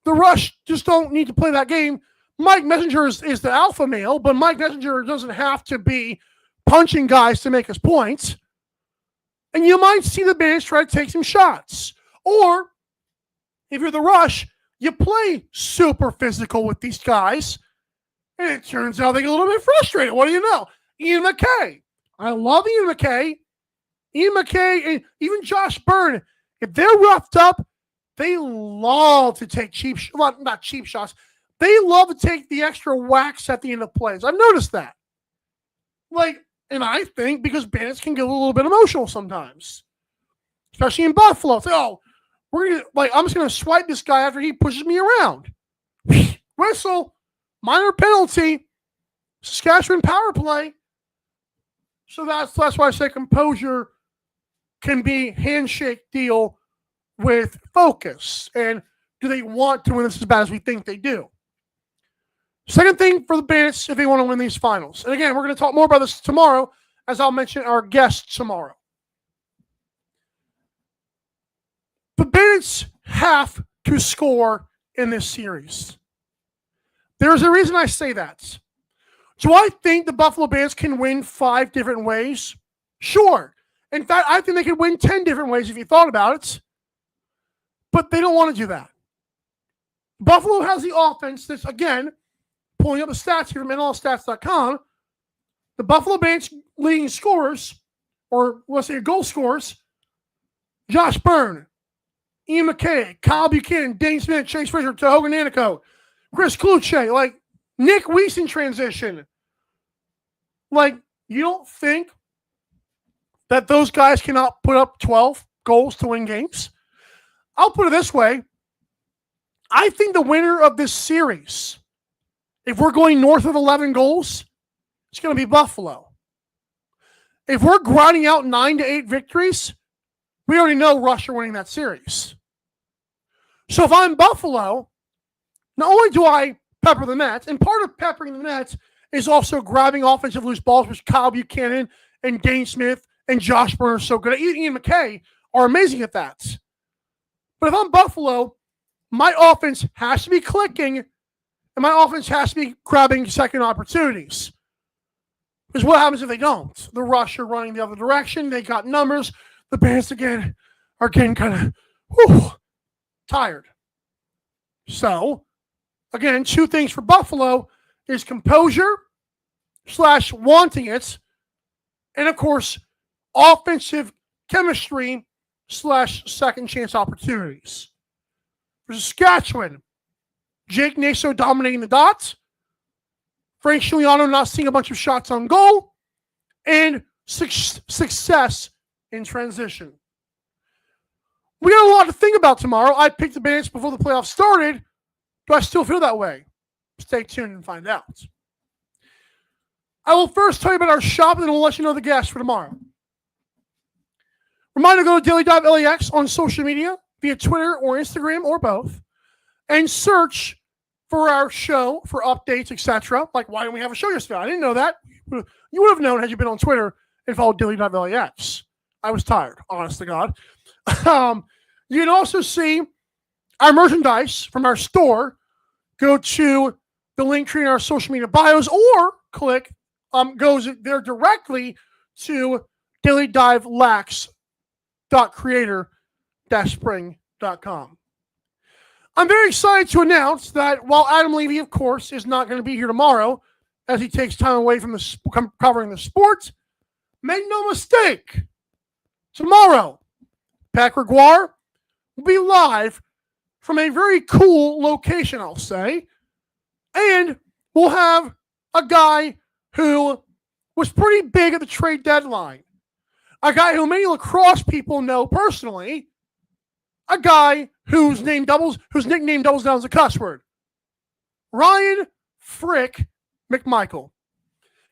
the Rush just don't need to play that game. Mike Messenger is the alpha male, but Mike Messenger doesn't have to be punching guys to make his points. And you might see the Bandits try to take some shots. Or, if you're the Rush, you play super physical with these guys, and it turns out they get a little bit frustrated. What do you know? Ian McKay. I love Ian McKay. Ian McKay and even Josh Byrne, if they're roughed up, they love to take not cheap shots. They love to take the extra whacks at the end of plays. I've noticed that. And I think because Bandits can get a little bit emotional sometimes, especially in Buffalo. I'm just going to swipe this guy after he pushes me around. Whistle, minor penalty, Saskatchewan power play. So that's why I say composure can be handshake deal with focus. And do they want to win this as bad as we think they do? Second thing for the Bandits, if they want to win these finals. And again, we're going to talk more about this tomorrow, as I'll mention our guests tomorrow. The Bandits have to score in this series. There's a reason I say that. Do I think the Buffalo Bills can win 5 different ways? Sure. In fact, I think they could win 10 different ways if you thought about it. But they don't want to do that. Buffalo has the offense that's, again, pulling up the stats here from NLLstats.com. The Buffalo Bills leading scorers, or let's say goal scorers, Josh Byrne, Ian McKay, Kyle Buchanan, Dane Smith, Chase Fraser, Tohoga Nanico, Chris Kluche, Nick Weiss in transition. You don't think that those guys cannot put up 12 goals to win games? I'll put it this way. I think the winner of this series, if we're going north of 11 goals, it's going to be Buffalo. If we're grinding out 9-8 victories, we already know Rush are winning that series. So if I'm Buffalo, not only do I pepper the Nets, and part of peppering the Nets is also grabbing offensive loose balls, which Kyle Buchanan and Dane Smith and Josh Burner are so good at. Ian McKay are amazing at that. But if I'm Buffalo, my offense has to be clicking, and my offense has to be grabbing second opportunities. Because what happens if they don't? The Rush are running the other direction. They got numbers. The Bandits, again, are getting kind of tired. So, again, two things for Buffalo is composure / wanting it, and, of course, offensive chemistry / second chance opportunities. For Saskatchewan, Jake Naso dominating the dots, Frank Giuliano not seeing a bunch of shots on goal, and success in transition. We got a lot to think about tomorrow. I picked the Bandits before the playoffs started. Do I still feel that way? Stay tuned and find out. I will first tell you about our shop, and then we'll let you know the guests for tomorrow. Reminder to go to Daily Dive LAX on social media, via Twitter or Instagram or both, and search for our show for updates, etc. Like, why didn't we have a show yesterday? I didn't know that. You would have known had you been on Twitter and followed Daily Dive LAX. I was tired, honest to God. You can also see our merchandise from our store. Go to the link tree in our social media bios, or click goes there directly to dailydivelacks.creator-spring.com. I'm very excited to announce that while Adam Levy, of course, is not going to be here tomorrow as he takes time away from covering the sport, make no mistake, tomorrow, Pat Gregoire will be live from a very cool location, I'll say, and we'll have a guy who was pretty big at the trade deadline, a guy who many lacrosse people know personally, a guy whose nickname doubles down as a cuss word. Ryan Frick McMichael.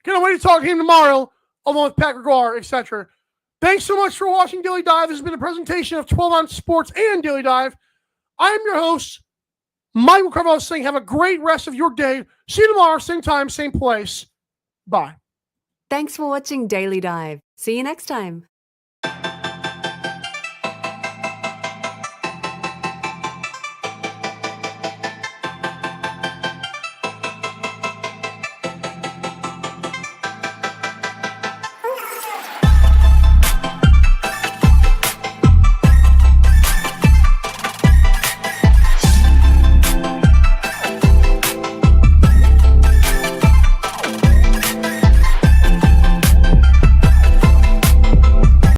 Can't wait to talk to him tomorrow, along with Pat Gregoire, etc. Thanks so much for watching Daily Dive. This has been a presentation of 12 Ounce Sports and Daily Dive. I am your host, Michael Carvalho, saying have a great rest of your day. See you tomorrow, same time, same place. Bye. Thanks for watching Daily Dive. See you next time.